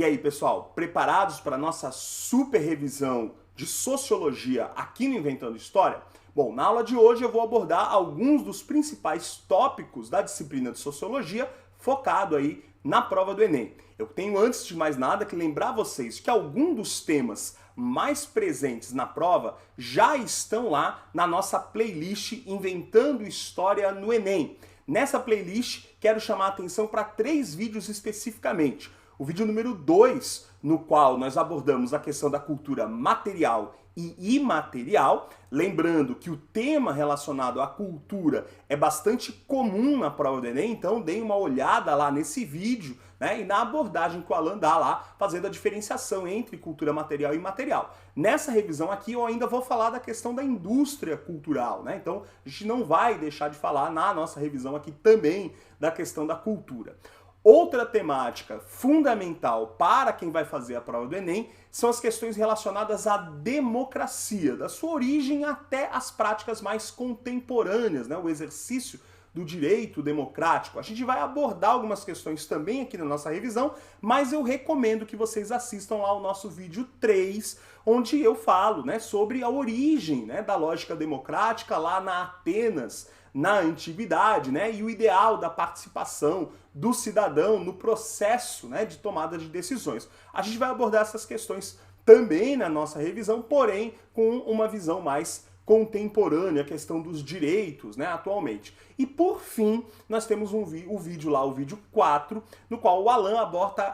E aí, pessoal, preparados para a nossa super revisão de sociologia aqui no Inventando História? Bom, na aula de hoje eu vou abordar alguns dos principais tópicos da disciplina de sociologia focado aí na prova do Enem. Eu tenho, antes de mais nada, que lembrar vocês que alguns dos temas mais presentes na prova já estão lá na nossa playlist Inventando História no Enem. Nessa playlist, quero chamar a atenção para 3 vídeos especificamente. O vídeo número 2, no qual nós abordamos a questão da cultura material e imaterial, lembrando que o tema relacionado à cultura é bastante comum na prova do Enem, então deem uma olhada lá nesse vídeo, né, e na abordagem que o Alan dá lá, fazendo a diferenciação entre cultura material e imaterial. Nessa revisão aqui eu ainda vou falar da questão da indústria cultural, né, então a gente não vai deixar de falar na nossa revisão aqui também da questão da cultura. Outra temática fundamental para quem vai fazer a prova do Enem são as questões relacionadas à democracia, da sua origem até as práticas mais contemporâneas, né? O exercício do direito democrático. A gente vai abordar algumas questões também aqui na nossa revisão, mas eu recomendo que vocês assistam lá o nosso vídeo 3, onde eu falo, né, sobre a origem, né, da lógica democrática lá na Atenas, na antiguidade, né, e o ideal da participação do cidadão no processo, né, de tomada de decisões. A gente vai abordar essas questões também na nossa revisão, porém com uma visão mais contemporânea, a questão dos direitos, né, atualmente. E por fim, nós temos o vídeo lá, o vídeo 4, no qual o Alan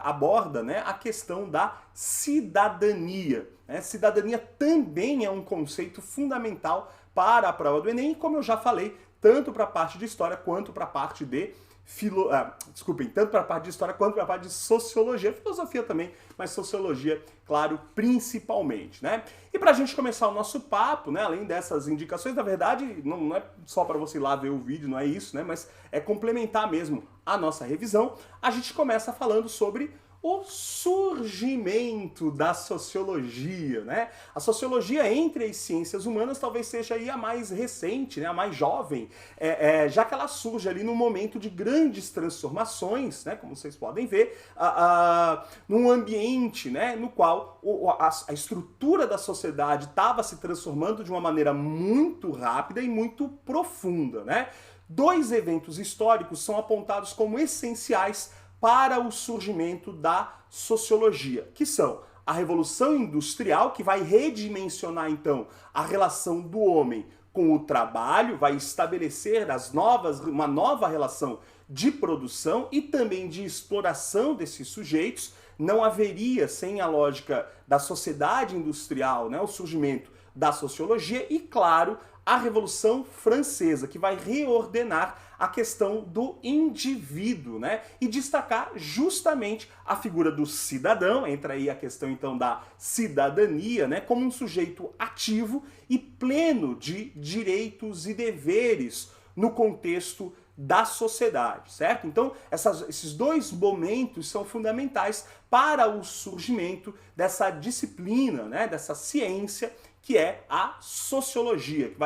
aborda, né, a questão da cidadania. Né? Cidadania também é um conceito fundamental para a prova do Enem, como eu já falei, tanto para a parte de história quanto para a parte de tanto para a parte de história quanto para a parte de sociologia, filosofia também, mas sociologia, claro, principalmente, né? E para a gente começar o nosso papo, né, além dessas indicações, na verdade, não é só para você ir lá ver o vídeo, não é isso, né, mas é complementar mesmo a nossa revisão, a gente começa falando sobre o surgimento da sociologia, né? A sociologia entre as ciências humanas talvez seja aí a mais recente, né? A mais jovem, já que ela surge ali num momento de grandes transformações, né? Como vocês podem ver, num ambiente, né, no qual a estrutura da sociedade estava se transformando de uma maneira muito rápida e muito profunda, né? 2 eventos históricos são apontados como essenciais para o surgimento da sociologia, que são a Revolução Industrial, que vai redimensionar então a relação do homem com o trabalho, vai estabelecer uma nova relação de produção e também de exploração desses sujeitos. Não haveria, sem a lógica da sociedade industrial, né, o surgimento da sociologia e, claro, a Revolução Francesa, que vai reordenar a questão do indivíduo, né? E destacar justamente a figura do cidadão, entra aí a questão então da cidadania, né? Como um sujeito ativo e pleno de direitos e deveres no contexto da sociedade, certo? Então, esses 2 momentos são fundamentais para o surgimento dessa disciplina, né? Dessa ciência que é a sociologia, que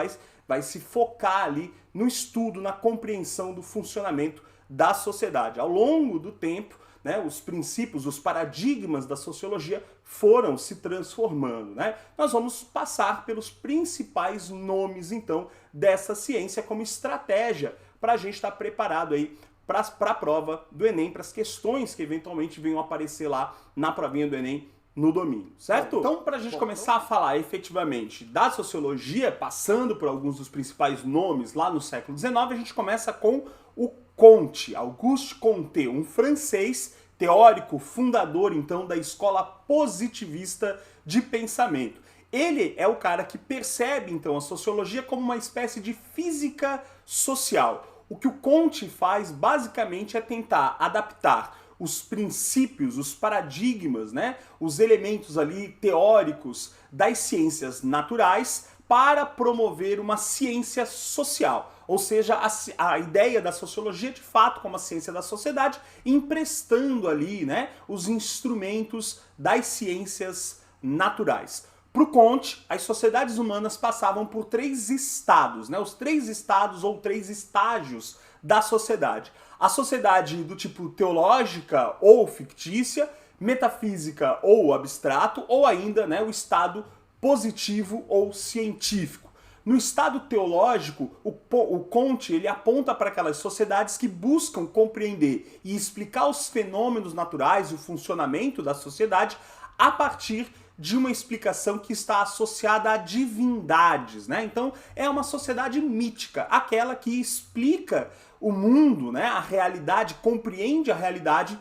vai se focar ali no estudo, na compreensão do funcionamento da sociedade. Ao longo do tempo, né, os princípios, os paradigmas da sociologia foram se transformando, né? Nós vamos passar pelos principais nomes, então, dessa ciência como estratégia para a gente estar preparado aí para a prova do Enem, para as questões que eventualmente venham aparecer lá na provinha do Enem no domínio, certo? Então, para a gente começar a falar efetivamente da sociologia, passando por alguns dos principais nomes lá no século XIX, a gente começa com o Comte, Auguste Comte, um francês teórico, fundador então da escola positivista de pensamento. Ele é o cara que percebe então a sociologia como uma espécie de física social. O que o Comte faz basicamente é tentar adaptar os princípios, os paradigmas, né, os elementos ali teóricos das ciências naturais para promover uma ciência social. Ou seja, a ideia da sociologia de fato como a ciência da sociedade, emprestando ali, né, os instrumentos das ciências naturais. Para o Comte, as sociedades humanas passavam por 3 estados, né, os 3 estados ou 3 estágios da sociedade. A sociedade do tipo teológica ou fictícia, metafísica ou abstrato, ou ainda, né, o estado positivo ou científico. No estado teológico, o Comte ele aponta para aquelas sociedades que buscam compreender e explicar os fenômenos naturais e o funcionamento da sociedade a partir de uma explicação que está associada a divindades, né? Então é uma sociedade mítica, aquela que explica o mundo, né? A realidade, compreende a realidade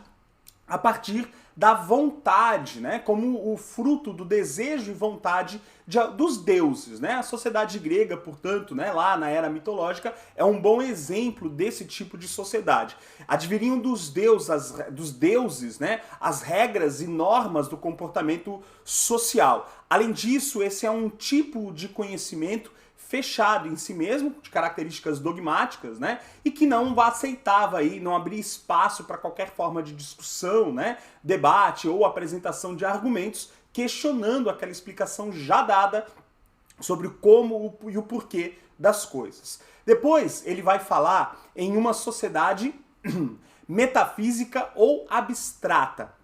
a partir da vontade, né, como o fruto do desejo e vontade dos deuses, né? A sociedade grega, portanto, né, lá na era mitológica, é um bom exemplo desse tipo de sociedade. Adviriam dos deuses, né, as regras e normas do comportamento social. Além disso, esse é um tipo de conhecimento fechado em si mesmo, de características dogmáticas, né? E que não aceitava aí, não abria espaço para qualquer forma de discussão, né? Debate ou apresentação de argumentos, questionando aquela explicação já dada sobre como e o porquê das coisas. Depois ele vai falar em uma sociedade metafísica ou abstrata,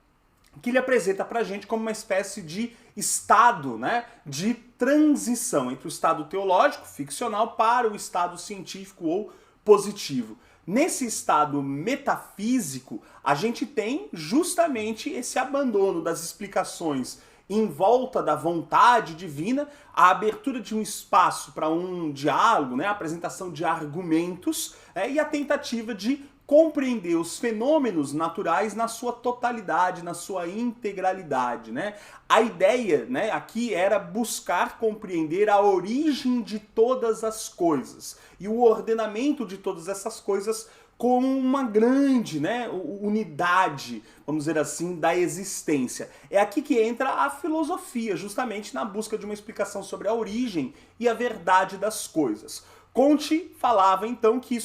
que ele apresenta pra gente como uma espécie de estado, né, de transição entre o estado teológico, ficcional, para o estado científico ou positivo. Nesse estado metafísico, a gente tem justamente esse abandono das explicações em volta da vontade divina, a abertura de um espaço para um diálogo, né, a apresentação de argumentos, e a tentativa de compreender os fenômenos naturais na sua totalidade, na sua integralidade, né? A ideia, né, aqui era buscar compreender a origem de todas as coisas e o ordenamento de todas essas coisas como uma grande, né, unidade, vamos dizer assim, da existência. É aqui que entra a filosofia, justamente na busca de uma explicação sobre a origem e a verdade das coisas. Comte falava então que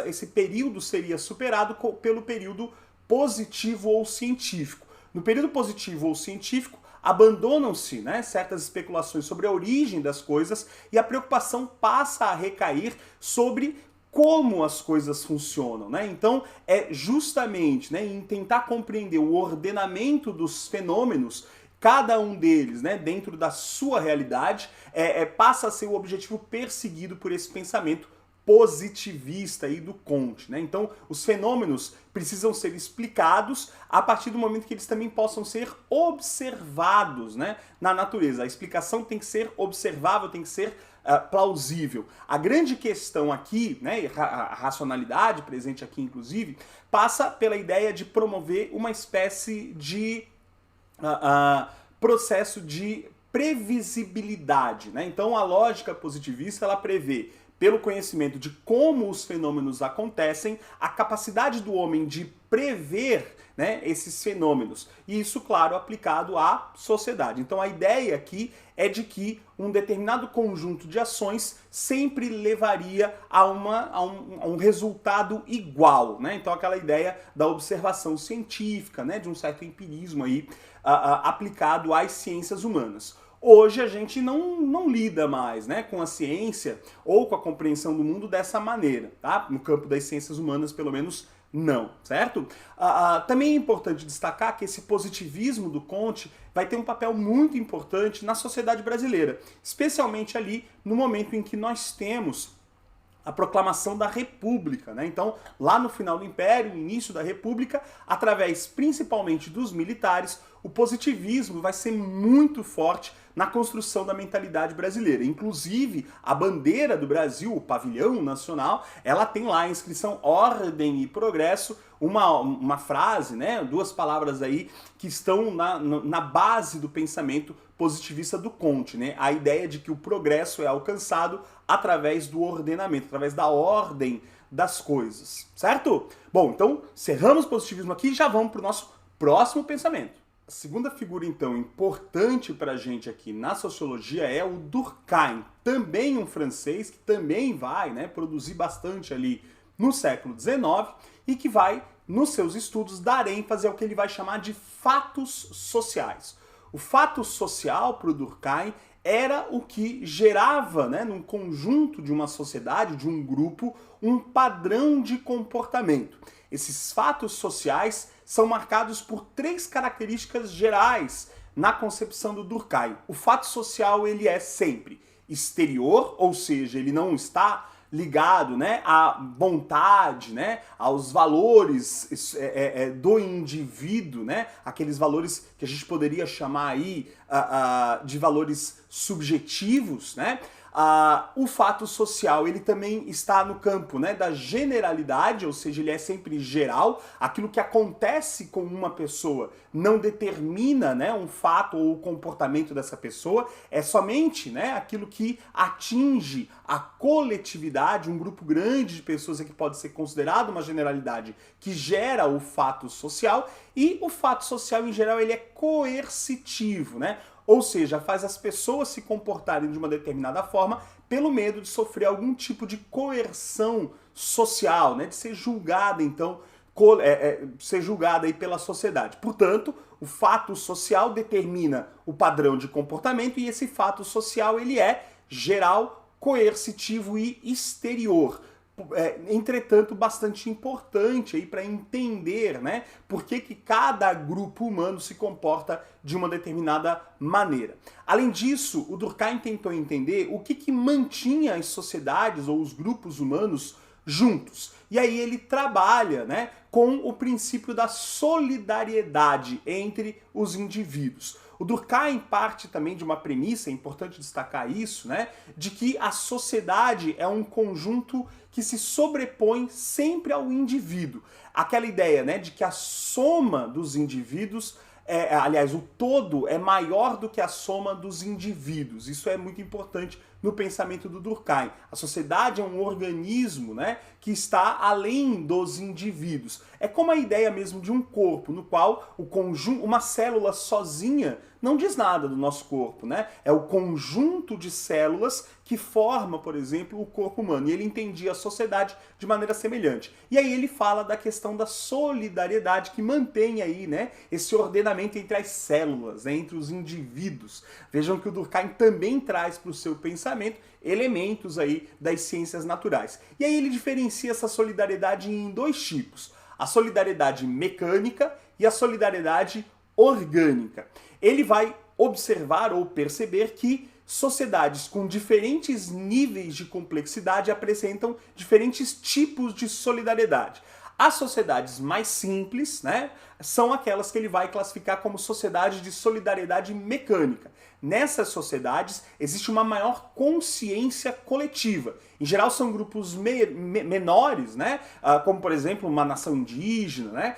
esse período seria superado pelo período positivo ou científico. No período positivo ou científico, abandonam-se, né, certas especulações sobre a origem das coisas e a preocupação passa a recair sobre como as coisas funcionam, né? Então é justamente, né, em tentar compreender o ordenamento dos fenômenos, cada um deles, né, dentro da sua realidade, passa a ser o objetivo perseguido por esse pensamento positivista aí do Comte, né? Então, os fenômenos precisam ser explicados a partir do momento que eles também possam ser observados, né, na natureza. A explicação tem que ser observável, tem que ser plausível. A grande questão aqui, né, a racionalidade presente aqui, inclusive, passa pela ideia de promover uma espécie de processo de previsibilidade, né? Então a lógica positivista ela prevê, pelo conhecimento de como os fenômenos acontecem, a capacidade do homem de prever, né, esses fenômenos. E isso, claro, aplicado à sociedade. Então a ideia aqui é de que um determinado conjunto de ações sempre levaria a um resultado igual, né? Então aquela ideia da observação científica, né, de um certo empirismo aí, aplicado às ciências humanas. Hoje a gente não lida mais, né, com a ciência ou com a compreensão do mundo dessa maneira, tá? No campo das ciências humanas, pelo menos, não, certo? Também é importante destacar que esse positivismo do Comte vai ter um papel muito importante na sociedade brasileira, especialmente ali no momento em que nós temos a proclamação da República, né? Então, lá no final do Império, início da República, através principalmente dos militares, o positivismo vai ser muito forte na construção da mentalidade brasileira. Inclusive, a bandeira do Brasil, o pavilhão nacional, ela tem lá a inscrição Ordem e Progresso, uma frase, né, duas palavras aí que estão na base do pensamento positivista do Comte, né? A ideia de que o progresso é alcançado através do ordenamento, através da ordem das coisas, certo? Bom, então, cerramos o positivismo aqui e já vamos para o nosso próximo pensamento. A segunda figura, então, importante para a gente aqui na sociologia é o Durkheim, também um francês que também vai, né, produzir bastante ali no século XIX e que vai, nos seus estudos, dar ênfase ao que ele vai chamar de fatos sociais. O fato social para o Durkheim era o que gerava, né, num conjunto de uma sociedade, de um grupo, um padrão de comportamento. Esses fatos sociais são marcados por três características gerais na concepção do Durkheim. O fato social ele é sempre exterior, ou seja, ele não está ligado, né, à vontade, né, aos valores do indivíduo, né, aqueles valores que a gente poderia chamar aí de valores subjetivos, né. O fato social ele também está no campo, né, da generalidade, ou seja, ele é sempre geral. Aquilo que acontece com uma pessoa não determina, né, um fato ou o comportamento dessa pessoa, é somente, né, aquilo que atinge a coletividade, um grupo grande de pessoas que pode ser considerado uma generalidade que gera o fato social, e o fato social em geral ele é coercitivo, né? Ou seja, faz as pessoas se comportarem de uma determinada forma pelo medo de sofrer algum tipo de coerção social, né? De ser julgada, então, ser julgada aí pela sociedade. Portanto, o fato social determina o padrão de comportamento e esse fato social ele é geral, coercitivo e exterior. Entretanto, bastante importante aí para entender, né, por que cada grupo humano se comporta de uma determinada maneira. Além disso, o Durkheim tentou entender o que mantinha as sociedades ou os grupos humanos juntos. E aí ele trabalha, né, com o princípio da solidariedade entre os indivíduos. O Durkheim parte também de uma premissa, é importante destacar isso, né, de que a sociedade é um conjunto que se sobrepõe sempre ao indivíduo. Aquela ideia, né, de que a soma dos indivíduos, aliás, o todo é maior do que a soma dos indivíduos. Isso é muito importante no pensamento do Durkheim. A sociedade é um organismo, né, que está além dos indivíduos. É como a ideia mesmo de um corpo, no qual o conjunto, uma célula sozinha não diz nada do nosso corpo, né? É o conjunto de células que forma, por exemplo, o corpo humano. E ele entendia a sociedade de maneira semelhante. E aí ele fala da questão da solidariedade que mantém aí, né, esse ordenamento entre as células, né, entre os indivíduos. Vejam que o Durkheim também traz para o seu pensamento elementos aí das ciências naturais. E aí ele diferencia essa solidariedade em dois tipos: a solidariedade mecânica e a solidariedade orgânica. Ele vai observar ou perceber que sociedades com diferentes níveis de complexidade apresentam diferentes tipos de solidariedade. As sociedades mais simples, né, são aquelas que ele vai classificar como sociedade de solidariedade mecânica. Nessas sociedades existe uma maior consciência coletiva. Em geral são grupos menores, né, como por exemplo uma nação indígena, né,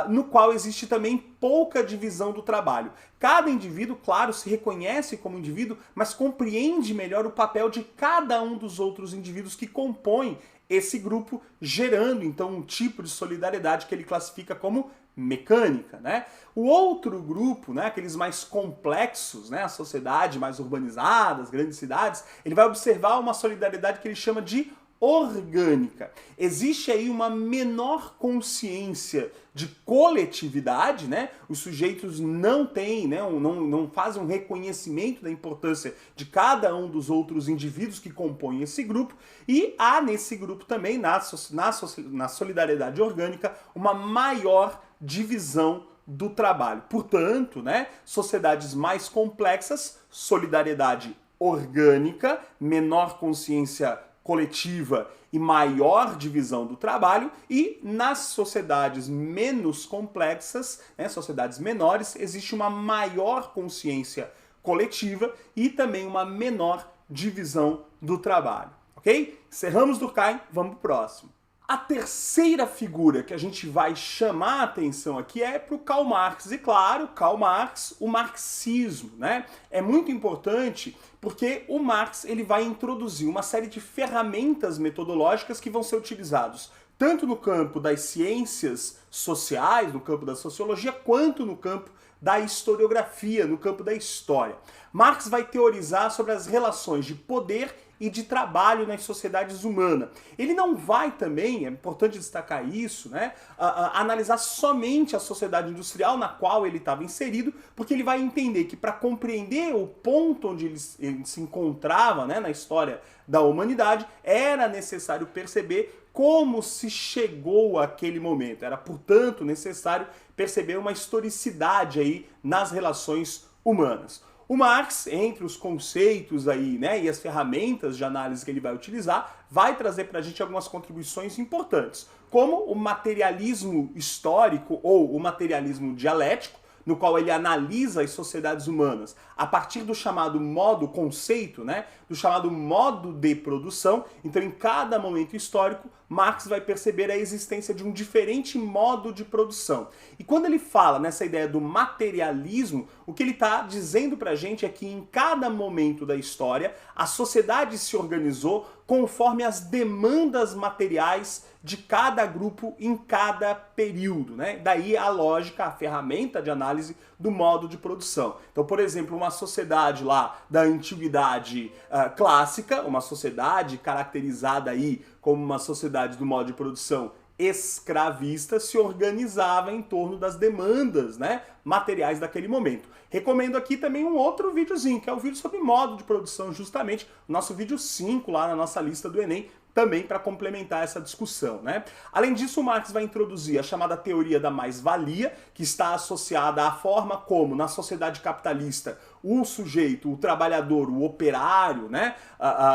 no qual existe também pouca divisão do trabalho. Cada indivíduo, claro, se reconhece como indivíduo, mas compreende melhor o papel de cada um dos outros indivíduos que compõem esse grupo, gerando então um tipo de solidariedade que ele classifica como mecânica, né? O outro grupo, né, aqueles mais complexos, né, a sociedade mais urbanizada, as grandes cidades, ele vai observar uma solidariedade que ele chama de orgânica. Existe aí uma menor consciência de coletividade, né? Os sujeitos não têm, né, não fazem um reconhecimento da importância de cada um dos outros indivíduos que compõem esse grupo, e há nesse grupo também, na solidariedade orgânica, uma maior divisão do trabalho. Portanto, né, sociedades mais complexas, solidariedade orgânica, menor consciência coletiva e maior divisão do trabalho, e nas sociedades menos complexas, né, sociedades menores, existe uma maior consciência coletiva e também uma menor divisão do trabalho, ok? Encerramos Durkheim, vamos pro próximo. A terceira figura que a gente vai chamar a atenção aqui é para o Karl Marx. E claro, Karl Marx, o marxismo, né? É muito importante porque o Marx ele vai introduzir uma série de ferramentas metodológicas que vão ser utilizados tanto no campo das ciências sociais, no campo da sociologia, quanto no campo da historiografia, no campo da história. Marx vai teorizar sobre as relações de poder e de trabalho nas sociedades humanas. Ele não vai também, é importante destacar isso, né, analisar somente a sociedade industrial na qual ele estava inserido, porque ele vai entender que para compreender o ponto onde ele se encontrava, né, na história da humanidade, era necessário perceber como se chegou àquele momento. Era, portanto, necessário perceber uma historicidade aí nas relações humanas. O Marx, entre os conceitos aí, né, e as ferramentas de análise que ele vai utilizar, vai trazer para a gente algumas contribuições importantes, como o materialismo histórico ou o materialismo dialético, no qual ele analisa as sociedades humanas a partir do chamado modo conceito, né, do chamado modo de produção. Então, em cada momento histórico, Marx vai perceber a existência de um diferente modo de produção. E quando ele fala nessa ideia do materialismo, o que ele está dizendo para a gente é que em cada momento da história, a sociedade se organizou conforme as demandas materiais de cada grupo em cada período, né? Daí a lógica, a ferramenta de análise do modo de produção. Então, por exemplo, uma sociedade lá da antiguidade clássica, uma sociedade caracterizada aí como uma sociedade do modo de produção escravista, se organizava em torno das demandas, né, materiais daquele momento. Recomendo aqui também um outro videozinho, que é o vídeo sobre modo de produção, justamente o nosso vídeo 5 lá na nossa lista do Enem, também para complementar essa discussão, né? Além disso, Marx vai introduzir a chamada teoria da mais-valia, que está associada à forma como, na sociedade capitalista, o sujeito, o trabalhador, o operário, né,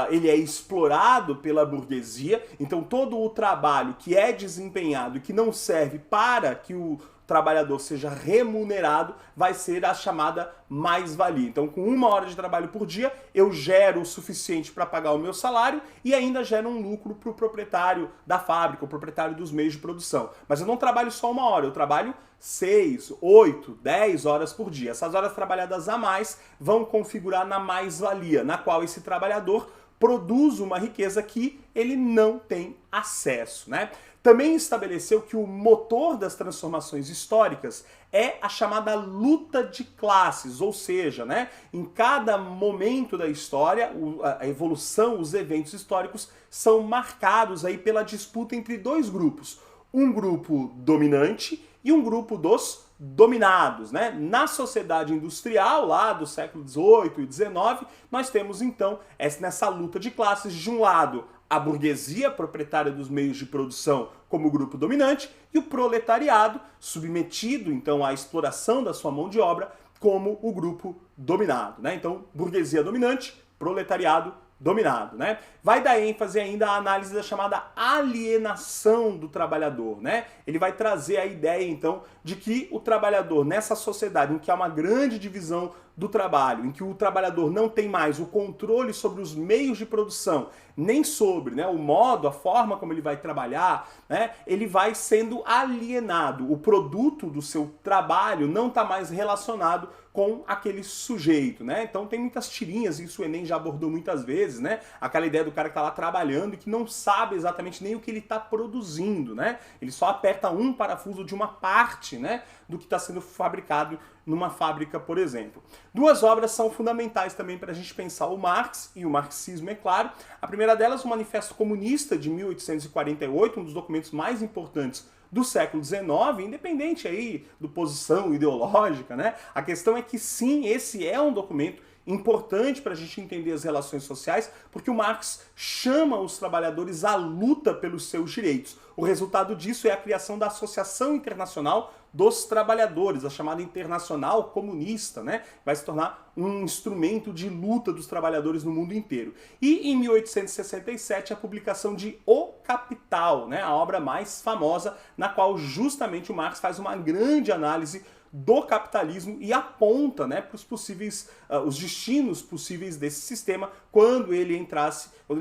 ele é explorado pela burguesia. Então todo o trabalho que é desempenhado e que não serve para que o trabalhador seja remunerado vai ser a chamada mais-valia. Então, com 1 hora de trabalho por dia, eu gero o suficiente para pagar o meu salário e ainda gero um lucro para o proprietário da fábrica, o proprietário dos meios de produção. Mas eu não trabalho só 1 hora, eu trabalho 6, 8, 10 horas por dia. Essas horas trabalhadas a mais vão configurar na mais-valia, na qual esse trabalhador produz uma riqueza que ele não tem acesso, né? Também estabeleceu que o motor das transformações históricas é a chamada luta de classes, ou seja, né, em cada momento da história, a evolução, os eventos históricos são marcados aí pela disputa entre dois grupos, um grupo dominante e um grupo dos dominados, né? Na sociedade industrial, lá do século XVIII e XIX, nós temos então nessa luta de classes, de um lado, a burguesia proprietária dos meios de produção como grupo dominante e o proletariado, submetido então à exploração da sua mão de obra, como o grupo dominado, né? Então, burguesia dominante, proletariado dominado, né? Vai dar ênfase ainda à análise da chamada alienação do trabalhador, né? Ele vai trazer a ideia, então, de que o trabalhador, nessa sociedade em que há uma grande divisão do trabalho, em que o trabalhador não tem mais o controle sobre os meios de produção, nem sobre, né, o modo, a forma como ele vai trabalhar, né, ele vai sendo alienado. O produto do seu trabalho não está mais relacionado com aquele sujeito, né? Então tem muitas tirinhas, isso o Enem já abordou muitas vezes, né? Aquela ideia do cara que tá lá trabalhando e que não sabe exatamente nem o que ele está produzindo, né? Ele só aperta um parafuso de uma parte, né, do que está sendo fabricado numa fábrica, por exemplo. Duas obras são fundamentais também para a gente pensar o Marx e o marxismo, é claro. A primeira delas, o Manifesto Comunista, de 1848, um dos documentos mais importantes do século XIX, independente aí do posição ideológica, né? A questão é que sim, esse é um documento importante para a gente entender as relações sociais, porque o Marx chama os trabalhadores à luta pelos seus direitos. O resultado disso é a criação da Associação Internacional dos Trabalhadores, a chamada Internacional Comunista, né? Vai se tornar um instrumento de luta dos trabalhadores no mundo inteiro. E em 1867 a publicação de O Capital, né? A obra mais famosa, na qual justamente o Marx faz uma grande análise do capitalismo e aponta, né, para os possíveis, os destinos possíveis desse sistema quando ele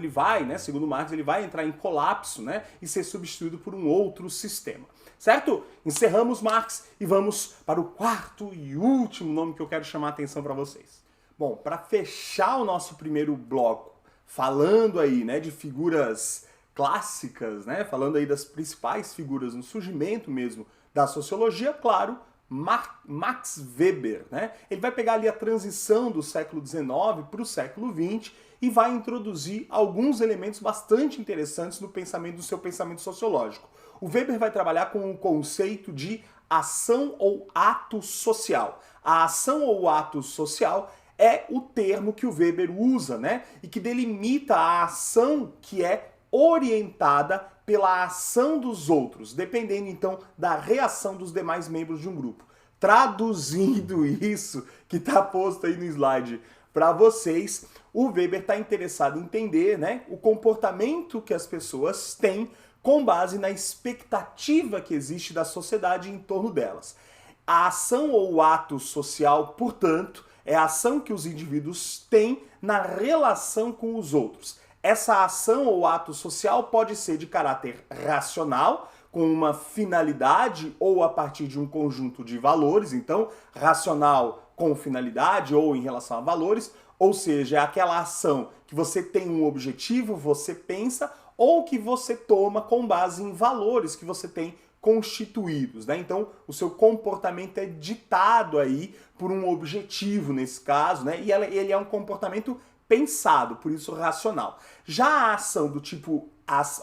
vai, né, segundo Marx, ele vai entrar em colapso, né, e ser substituído por um outro sistema. Certo? Encerramos Marx e vamos para o quarto e último nome que eu quero chamar a atenção para vocês. Bom, para fechar o nosso primeiro bloco, falando aí, né, de figuras clássicas, né, falando aí das principais figuras no surgimento mesmo da sociologia, claro, Max Weber, né? Ele vai pegar ali a transição do século XIX para o século XX e vai introduzir alguns elementos bastante interessantes no seu pensamento sociológico. O Weber vai trabalhar com o conceito de ação ou ato social. A ação ou ato social é o termo que o Weber usa, né? E que delimita a ação que é orientada pela ação dos outros, dependendo então da reação dos demais membros de um grupo. Traduzindo isso que está posto aí no slide para vocês, o Weber está interessado em entender, né, o comportamento que as pessoas têm com base na expectativa que existe da sociedade em torno delas. A ação ou o ato social, portanto, é a ação que os indivíduos têm na relação com os outros. Essa ação ou ato social pode ser de caráter racional, com uma finalidade ou a partir de um conjunto de valores, então racional com finalidade ou em relação a valores, ou seja, é aquela ação que você tem um objetivo, você pensa, ou que você toma com base em valores que você tem constituídos, né? Então, o seu comportamento é ditado aí por um objetivo nesse caso, né? E ele é um comportamento pensado, por isso racional. Já a ação do tipo,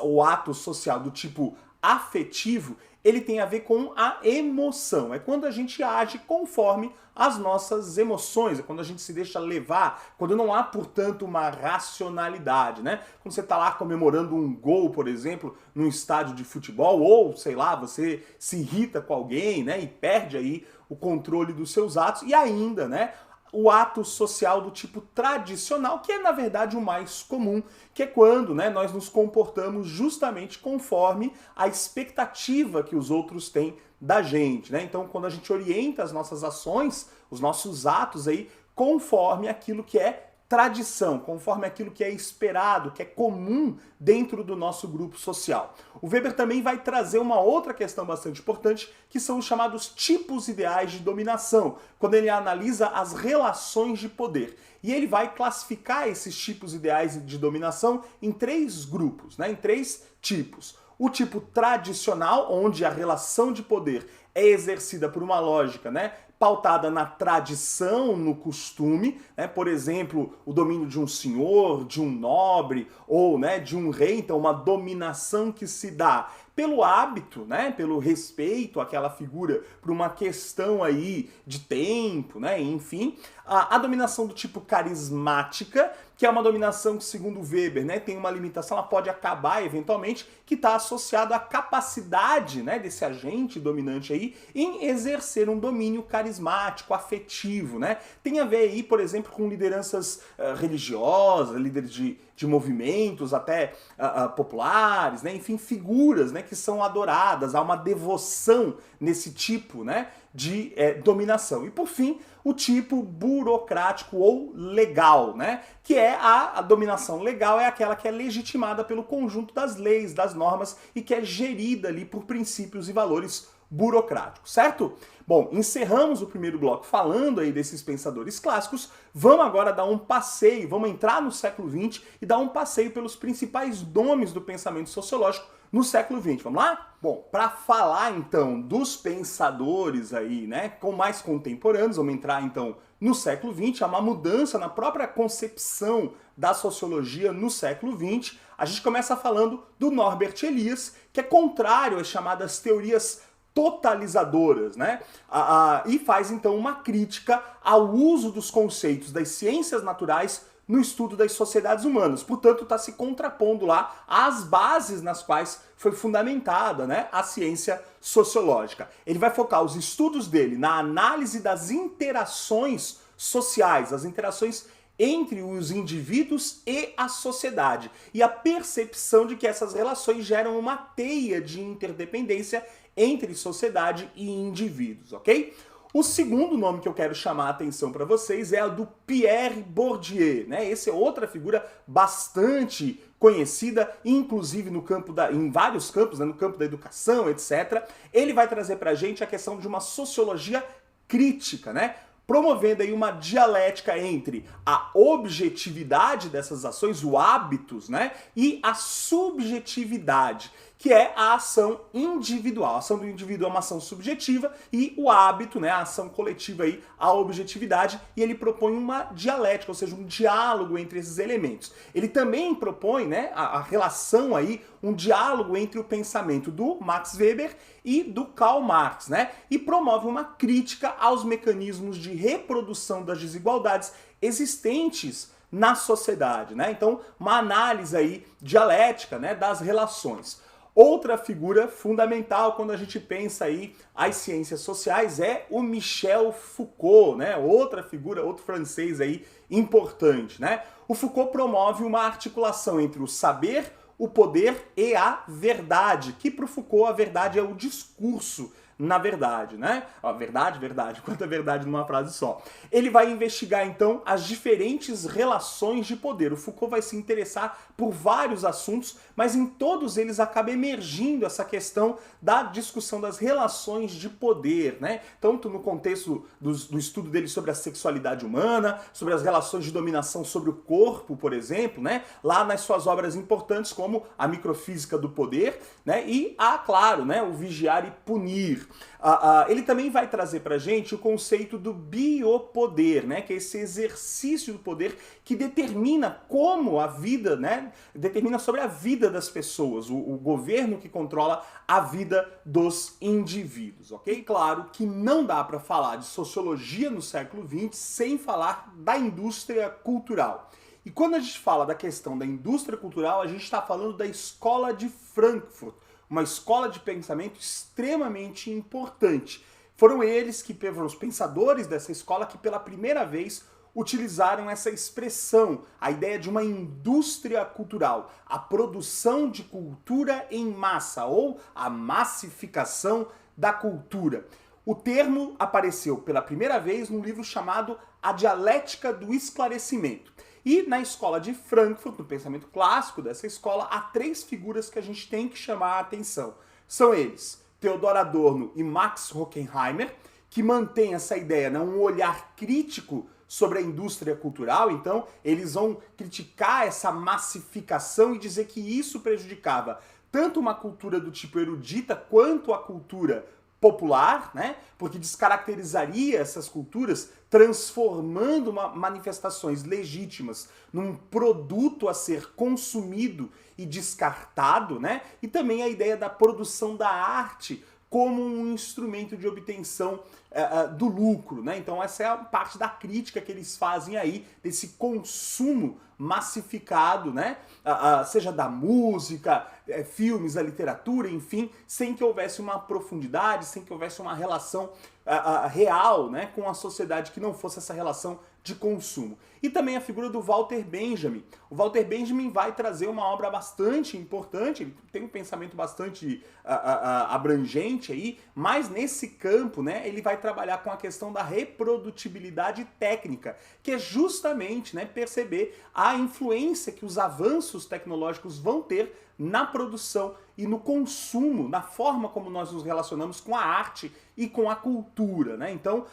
o ato social do tipo afetivo, ele tem a ver com a emoção. É quando a gente age conforme as nossas emoções, é quando a gente se deixa levar, quando não há, portanto, uma racionalidade, né? Quando você está lá comemorando um gol, por exemplo, num estádio de futebol, ou, sei lá, você se irrita com alguém, né? E perde aí o controle dos seus atos, e ainda, né? O ato social do tipo tradicional, que é na verdade o mais comum, que é quando, né, nós nos comportamos justamente conforme a expectativa que os outros têm da gente, né? Então, quando a gente orienta as nossas ações, os nossos atos aí, conforme aquilo que é tradição, conforme aquilo que é esperado, que é comum dentro do nosso grupo social. O Weber também vai trazer uma outra questão bastante importante, que são os chamados tipos ideais de dominação, quando ele analisa as relações de poder. E ele vai classificar esses tipos ideais de dominação em 3 grupos, né, em 3 tipos. O tipo tradicional, onde a relação de poder é exercida por uma lógica, né, pautada na tradição, no costume, né? Por exemplo, o domínio de um senhor, de um nobre ou, né, de um rei, então uma dominação que se dá pelo hábito, né, pelo respeito àquela figura, por uma questão aí de tempo, né, enfim. A dominação do tipo carismática, que é uma dominação que, segundo Weber, né, tem uma limitação, ela pode acabar eventualmente, que está associada à capacidade, né, desse agente dominante aí em exercer um domínio carismático, afetivo, né. Tem a ver aí, por exemplo, com lideranças religiosas, líderes de movimentos até populares, né, enfim, figuras, né, que são adoradas, há uma devoção nesse tipo, né, de dominação. E por fim, o tipo burocrático ou legal, né, que é a dominação legal, é aquela que é legitimada pelo conjunto das leis, das normas e que é gerida ali por princípios e valores burocráticos, certo? Bom, encerramos o primeiro bloco falando aí desses pensadores clássicos, vamos agora dar um passeio, vamos entrar no século XX e dar um passeio pelos principais nomes do pensamento sociológico no século XX. Vamos lá? Bom, para falar então dos pensadores aí, né, com mais contemporâneos, vamos entrar então no século XX, há uma mudança na própria concepção da sociologia no século XX. A gente começa falando do Norbert Elias, que é contrário às chamadas teorias totalizadoras, né? E faz então uma crítica ao uso dos conceitos das ciências naturais no estudo das sociedades humanas. Portanto, está se contrapondo lá às bases nas quais foi fundamentada, né, a ciência sociológica. Ele vai focar os estudos dele na análise das interações sociais, as interações entre os indivíduos e a sociedade, e a percepção de que essas relações geram uma teia de interdependência entre sociedade e indivíduos, ok? O segundo nome que eu quero chamar a atenção para vocês é o do Pierre Bourdieu, né? Esse é outra figura bastante conhecida, inclusive no campo em vários campos, né? No campo da educação, etc. Ele vai trazer para a gente a questão de uma sociologia crítica, né? Promovendo aí uma dialética entre a objetividade dessas ações, o hábitos, né? E a subjetividade, que é a ação individual. A ação do indivíduo é uma ação subjetiva e o hábito, né, a ação coletiva aí, a objetividade, e ele propõe uma dialética, ou seja, um diálogo entre esses elementos. Ele também propõe, né, a relação aí, um diálogo entre o pensamento do Max Weber e do Karl Marx, né, e promove uma crítica aos mecanismos de reprodução das desigualdades existentes na sociedade, né? Então, uma análise aí dialética, né, das relações. Outra figura fundamental quando a gente pensa aí as ciências sociais é o Michel Foucault, né? Outra figura, outro francês aí importante, né? O Foucault promove uma articulação entre o saber, o poder e a verdade, que para o Foucault a verdade é o discurso, na verdade, né? Ó, verdade, quanta verdade numa frase só. Ele vai investigar, então, as diferentes relações de poder. O Foucault vai se interessar por vários assuntos, mas em todos eles acaba emergindo essa questão da discussão das relações de poder, né? Tanto no contexto do estudo dele sobre a sexualidade humana, sobre as relações de dominação sobre o corpo, por exemplo, né? Lá nas suas obras importantes como a Microfísica do Poder, né? E, claro, né? O Vigiar e Punir. Ele também vai trazer pra gente o conceito do biopoder, né? Que é esse exercício do poder que determina como a vida, né? Determina sobre a vida das pessoas, o governo que controla a vida dos indivíduos, ok? Claro que não dá para falar de sociologia no século XX sem falar da indústria cultural. E quando a gente fala da questão da indústria cultural, a gente está falando da Escola de Frankfurt, uma escola de pensamento extremamente importante. Foram eles que foram os pensadores dessa escola que pela primeira vez utilizaram essa expressão, a ideia de uma indústria cultural, a produção de cultura em massa ou a massificação da cultura. O termo apareceu pela primeira vez num livro chamado A Dialética do Esclarecimento. E na escola de Frankfurt, no pensamento clássico dessa escola, há três figuras que a gente tem que chamar a atenção. São eles, Theodor Adorno e Max Horkheimer, que mantêm essa ideia, né, um olhar crítico sobre a indústria cultural. Então, eles vão criticar essa massificação e dizer que isso prejudicava tanto uma cultura do tipo erudita quanto a cultura popular, né? Porque descaracterizaria essas culturas, transformando manifestações legítimas num produto a ser consumido e descartado, né? E também a ideia da produção da arte como um instrumento de obtenção do lucro, né? Então essa é a parte da crítica que eles fazem aí desse consumo massificado, né? Seja da música, filmes, a literatura, enfim, sem que houvesse uma profundidade, sem que houvesse uma relação real, né, com a sociedade que não fosse essa relação de consumo. E também a figura do Walter Benjamin. O Walter Benjamin vai trazer uma obra bastante importante, ele tem um pensamento bastante abrangente aí, mas nesse campo, né, ele vai trabalhar com a questão da reprodutibilidade técnica, que é justamente, né, perceber a influência que os avanços tecnológicos vão ter na produção e no consumo, na forma como nós nos relacionamos com a arte e com a cultura, né? Então,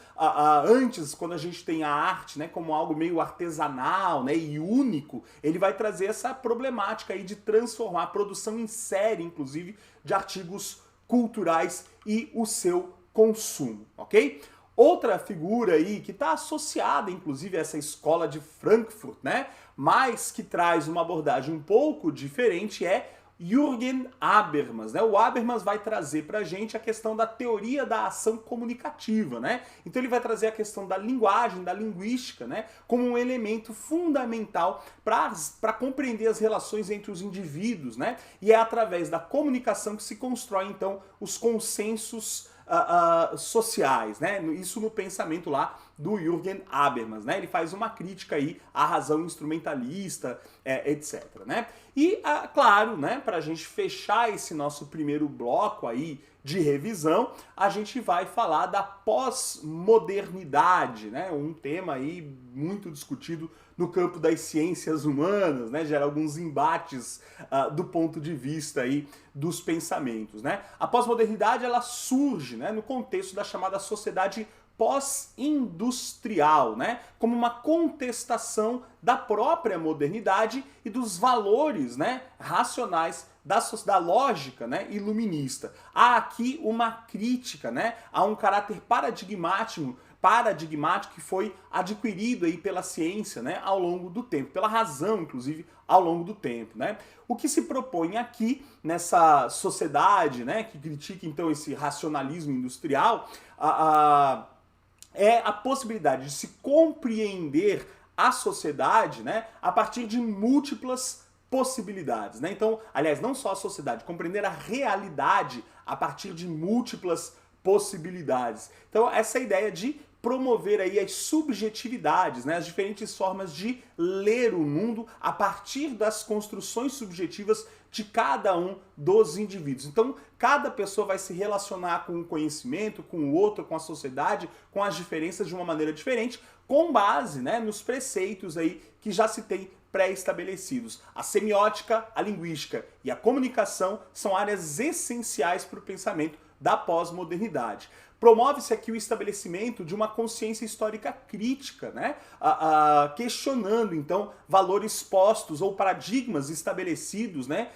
antes, quando a gente tem a arte, né, como algo meio artesanal, né, e único, ele vai trazer essa problemática aí de transformar a produção em série, inclusive, de artigos culturais e o seu consumo, ok? Outra figura aí que está associada, inclusive, a essa escola de Frankfurt, né, mas que traz uma abordagem um pouco diferente é Jürgen Habermas, né? O Habermas vai trazer pra gente a questão da teoria da ação comunicativa, né? Então ele vai trazer a questão da linguagem, da linguística, né, como um elemento fundamental para compreender as relações entre os indivíduos, né? E é através da comunicação que se constrói então os consensos sociais, né? Isso no pensamento lá do Jürgen Habermas, né? Ele faz uma crítica aí à razão instrumentalista, etc, né? E, claro, né, para a gente fechar esse nosso primeiro bloco aí de revisão, a gente vai falar da pós-modernidade, né? Um tema aí muito discutido no campo das ciências humanas, né? Gera alguns embates do ponto de vista aí dos pensamentos, né? A pós-modernidade ela surge, né, no contexto da chamada sociedade pós-industrial, né, como uma contestação da própria modernidade e dos valores, né, racionais da lógica, né, iluminista. Há aqui uma crítica, né, a um caráter paradigmático que foi adquirido aí pela ciência, né, ao longo do tempo, pela razão, inclusive, ao longo do tempo, né? O que se propõe aqui nessa sociedade, né, que critica então esse racionalismo industrial, é a possibilidade de se compreender a sociedade, né, a partir de múltiplas possibilidades, né? Então, aliás, não só a sociedade, compreender a realidade a partir de múltiplas possibilidades. Então, essa ideia de promover aí as subjetividades, né, as diferentes formas de ler o mundo a partir das construções subjetivas de cada um dos indivíduos. Então, cada pessoa vai se relacionar com o conhecimento, com o outro, com a sociedade, com as diferenças de uma maneira diferente, com base, né, nos preceitos aí que já se tem pré-estabelecidos. A semiótica, a linguística e a comunicação são áreas essenciais para o pensamento da pós-modernidade. Promove-se aqui o estabelecimento de uma consciência histórica crítica, né? Questionando, então, valores postos ou paradigmas estabelecidos, né,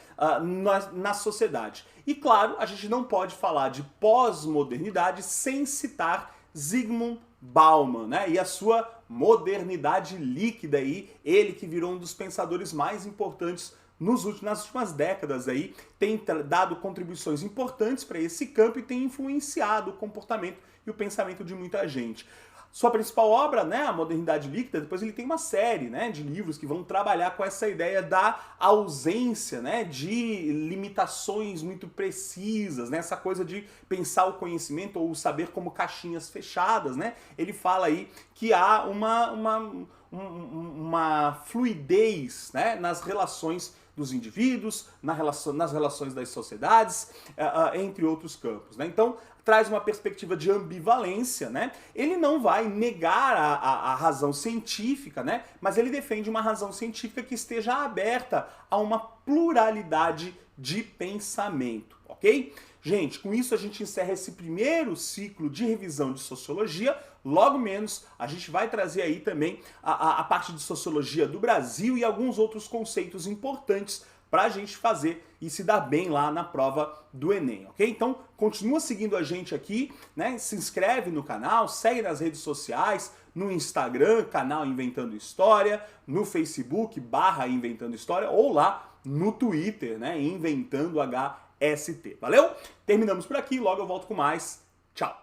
na sociedade. E, claro, a gente não pode falar de pós-modernidade sem citar Zygmunt Bauman, né, e a sua modernidade líquida aí, ele que virou um dos pensadores mais importantes nas últimas décadas aí, tem dado contribuições importantes para esse campo e tem influenciado o comportamento e o pensamento de muita gente. Sua principal obra, né, A Modernidade Líquida, depois ele tem uma série, né, de livros que vão trabalhar com essa ideia da ausência, né, de limitações muito precisas, né, essa coisa de pensar o conhecimento ou o saber como caixinhas fechadas, né. Ele fala aí que há uma fluidez, né, nas relações dos indivíduos, nas relações das sociedades, entre outros campos, né. Então, traz uma perspectiva de ambivalência, né? Ele não vai negar a razão científica, né? Mas ele defende uma razão científica que esteja aberta a uma pluralidade de pensamento, ok? Gente, com isso a gente encerra esse primeiro ciclo de revisão de sociologia. Logo menos a gente vai trazer aí também a parte de sociologia do Brasil e alguns outros conceitos importantes para a gente fazer e se dar bem lá na prova do Enem, ok? Então, continua seguindo a gente aqui, né? Se inscreve no canal, segue nas redes sociais, no Instagram, canal Inventando História, no Facebook, /Inventando História, ou lá no Twitter, né? Inventando HST. Valeu? Terminamos por aqui, logo eu volto com mais. Tchau!